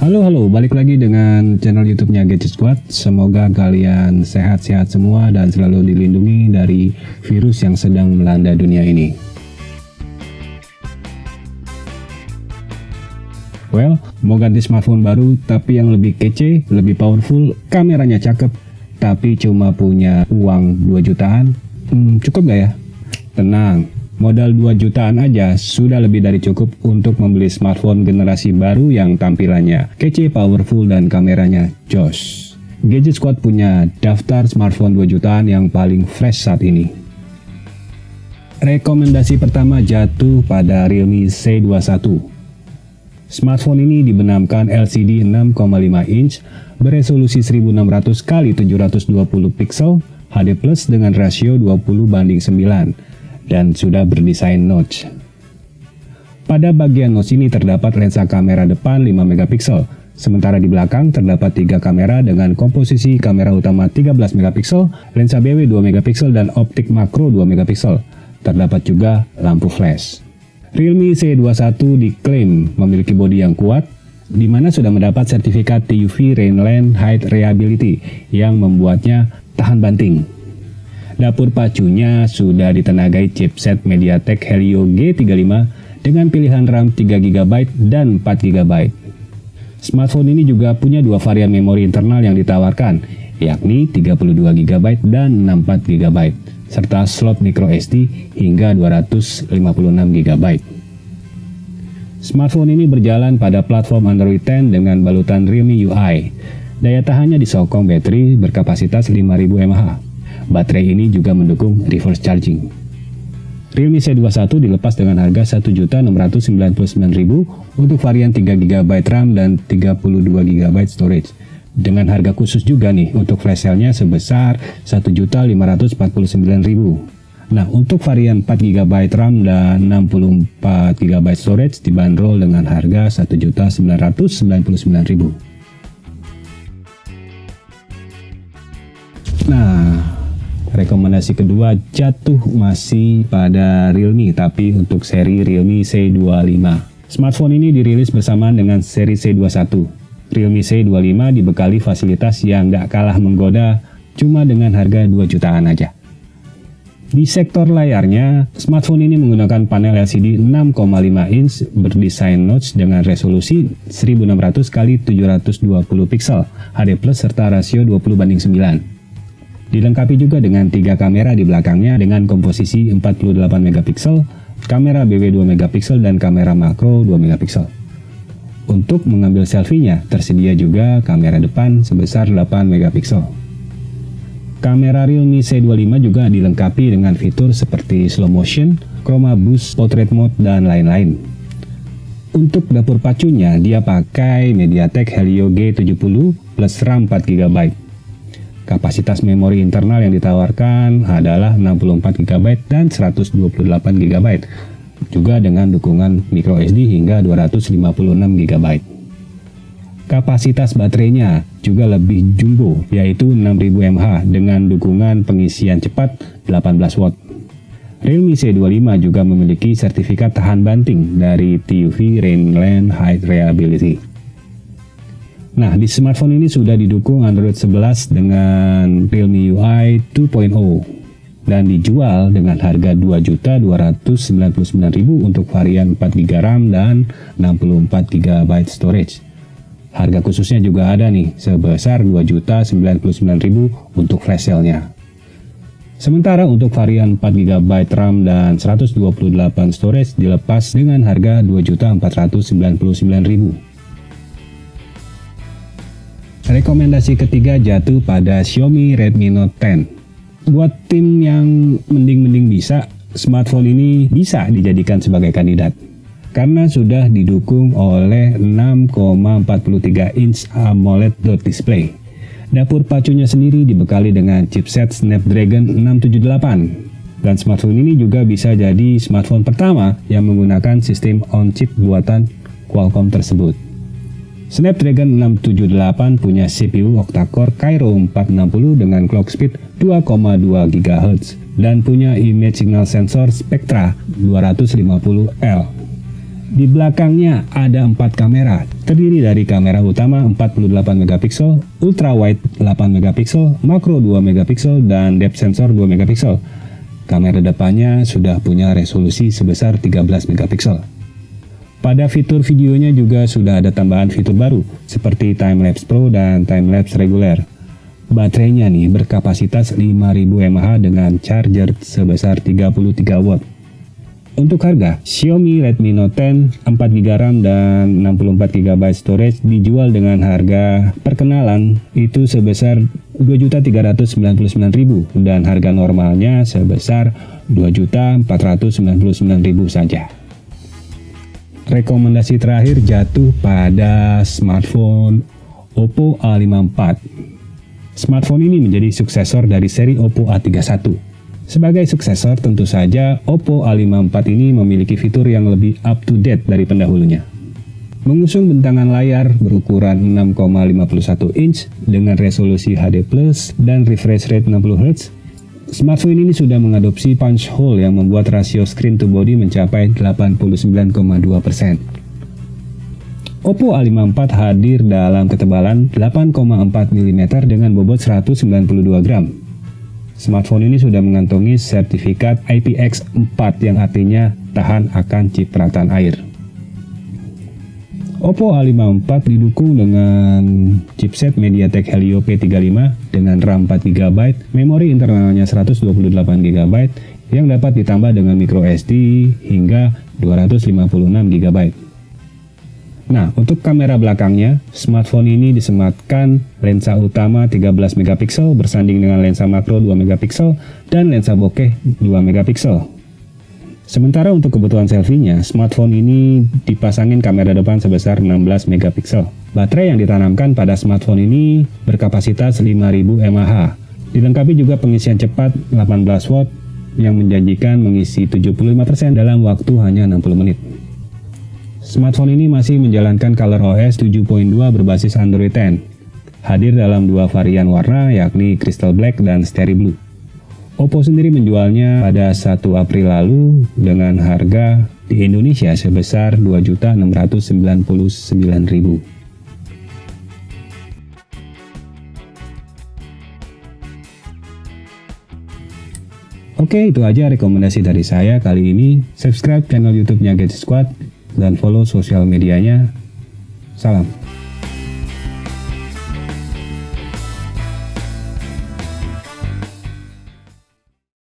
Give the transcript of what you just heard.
Halo, balik lagi dengan channel YouTube-nya Gadget Squad. Semoga kalian sehat-sehat semua dan selalu dilindungi dari virus yang sedang melanda dunia ini. Well, mau ganti smartphone baru tapi yang lebih kece, lebih powerful, kameranya cakep, tapi cuma punya uang 2 jutaan? Cukup gak ya? Tenang. Modal 2 jutaan aja sudah lebih dari cukup untuk membeli smartphone generasi baru yang tampilannya kece, powerful, dan kameranya jos. Gadget Squad punya daftar smartphone 2 jutaan yang paling fresh saat ini. Rekomendasi pertama jatuh pada Realme C21. Smartphone ini dibenamkan LCD 6,5 inch beresolusi 1600 x 720 pixel, HD+ dengan rasio 20:9. Dan sudah berdesain notch. Pada bagian notch ini terdapat lensa kamera depan 5 megapiksel, sementara di belakang terdapat 3 kamera dengan komposisi kamera utama 13 megapiksel, lensa BW 2 megapiksel, dan optik makro 2 megapiksel. Terdapat juga lampu flash. Realme C21 diklaim memiliki bodi yang kuat, di mana sudah mendapat sertifikat TUV Rainland Height Reliability yang membuatnya tahan banting. Dapur pacunya sudah ditenagai chipset MediaTek Helio G35 dengan pilihan RAM 3GB dan 4GB. Smartphone ini juga punya 2 varian memori internal yang ditawarkan, yakni 32GB dan 64GB, serta slot microSD hingga 256GB. Smartphone ini berjalan pada platform Android 10 dengan balutan Realme UI. Daya tahannya disokong baterai berkapasitas 5000 mAh. Baterai ini juga mendukung reverse charging. Realme C21 dilepas dengan harga Rp1.699.000 untuk varian 3GB RAM dan 32GB storage. Dengan harga khusus juga nih untuk flash sale-nya sebesar Rp1.549.000. Nah, untuk varian 4GB RAM dan 64GB storage dibanderol dengan harga Rp1.999.000. Nah, rekomendasi kedua jatuh masih pada Realme, tapi untuk seri Realme C25. Smartphone ini dirilis bersamaan dengan seri C21. Realme C25 dibekali fasilitas yang gak kalah menggoda, cuma dengan harga 2 jutaan aja. Di sektor layarnya, smartphone ini menggunakan panel LCD 6,5 inch berdesain notch dengan resolusi 1600 x 720 pixel, HD+, serta rasio 20:9. Dilengkapi juga dengan 3 kamera di belakangnya dengan komposisi 48 megapiksel, kamera BW 2 megapiksel, dan kamera makro 2 megapiksel. Untuk mengambil selfie-nya, tersedia juga kamera depan sebesar 8 megapiksel. Kamera Realme C25 juga dilengkapi dengan fitur seperti slow motion, chroma boost, portrait mode, dan lain-lain. Untuk dapur pacunya, dia pakai MediaTek Helio G70 plus RAM 4GB. Kapasitas memori internal yang ditawarkan adalah 64GB dan 128GB, juga dengan dukungan microSD hingga 256GB. Kapasitas baterainya juga lebih jumbo, yaitu 6000 mAh dengan dukungan pengisian cepat 18 watt. Realme C25 juga memiliki sertifikat tahan banting dari TUV Rainland Height Reliability. Nah, di smartphone ini sudah didukung Android 11 dengan Realme UI 2.0 dan dijual dengan harga Rp2.299.000 untuk varian 4GB RAM dan 64GB storage. Harga khususnya juga ada nih, sebesar Rp2.099.000 untuk flash sale-nya. Sementara untuk varian 4GB RAM dan 128 storage dilepas dengan harga Rp2.499.000. Rekomendasi ketiga jatuh pada Xiaomi Redmi Note 10. Buat tim yang mending-mending bisa, smartphone ini bisa dijadikan sebagai kandidat. Karena sudah didukung oleh 6,43 inch AMOLED dot display. Dapur pacunya sendiri dibekali dengan chipset Snapdragon 678. Dan smartphone ini juga bisa jadi smartphone pertama yang menggunakan sistem on-chip buatan Qualcomm tersebut. Snapdragon 678 punya CPU octa-core Kryo 460 dengan clock speed 2,2 GHz dan punya image signal sensor Spectra 250L. Di belakangnya ada 4 kamera, terdiri dari kamera utama 48 megapiksel, ultra wide 8 megapiksel, makro 2 megapiksel, dan depth sensor 2 megapiksel. Kamera depannya sudah punya resolusi sebesar 13 megapiksel. Pada fitur videonya juga sudah ada tambahan fitur baru, seperti Timelapse Pro dan Timelapse reguler. Baterainya nih berkapasitas 5000 mAh dengan charger sebesar 33 watt. Untuk harga, Xiaomi Redmi Note 10 4GB RAM dan 64GB storage dijual dengan harga perkenalan itu sebesar 2.399.000 dan harga normalnya sebesar 2.499.000 saja. Rekomendasi terakhir jatuh pada smartphone Oppo A54. Smartphone ini menjadi suksesor dari seri Oppo A31. Sebagai suksesor, tentu saja Oppo A54 ini memiliki fitur yang lebih up-to-date dari pendahulunya. Mengusung bentangan layar berukuran 6,51 inch dengan resolusi HD+, dan refresh rate 60Hz, smartphone ini sudah mengadopsi punch hole yang membuat rasio screen to body mencapai 89,2%. Oppo A54 hadir dalam ketebalan 8,4 mm dengan bobot 192 gram. Smartphone ini sudah mengantongi sertifikat IPX4 yang artinya tahan akan cipratan air. Oppo A54 didukung dengan chipset MediaTek Helio P35 dengan RAM 4GB, memori internalnya 128GB yang dapat ditambah dengan microSD hingga 256GB. Nah, untuk kamera belakangnya, smartphone ini disematkan lensa utama 13 megapiksel bersanding dengan lensa makro 2 megapiksel dan lensa bokeh 2 megapiksel. Sementara untuk kebutuhan selfie-nya, smartphone ini dipasangin kamera depan sebesar 16 megapiksel. Baterai yang ditanamkan pada smartphone ini berkapasitas 5000 mAh. Dilengkapi juga pengisian cepat 18 watt yang menjanjikan mengisi 75% dalam waktu hanya 60 menit. Smartphone ini masih menjalankan ColorOS 7.2 berbasis Android 10. Hadir dalam 2 varian warna yakni Crystal Black dan Starry Blue. Oppo sendiri menjualnya pada 1 April lalu dengan harga di Indonesia sebesar 2.699.000. Oke, itu aja rekomendasi dari saya kali ini. Subscribe channel YouTube-nya Gadget Squad dan follow sosial medianya. Salam.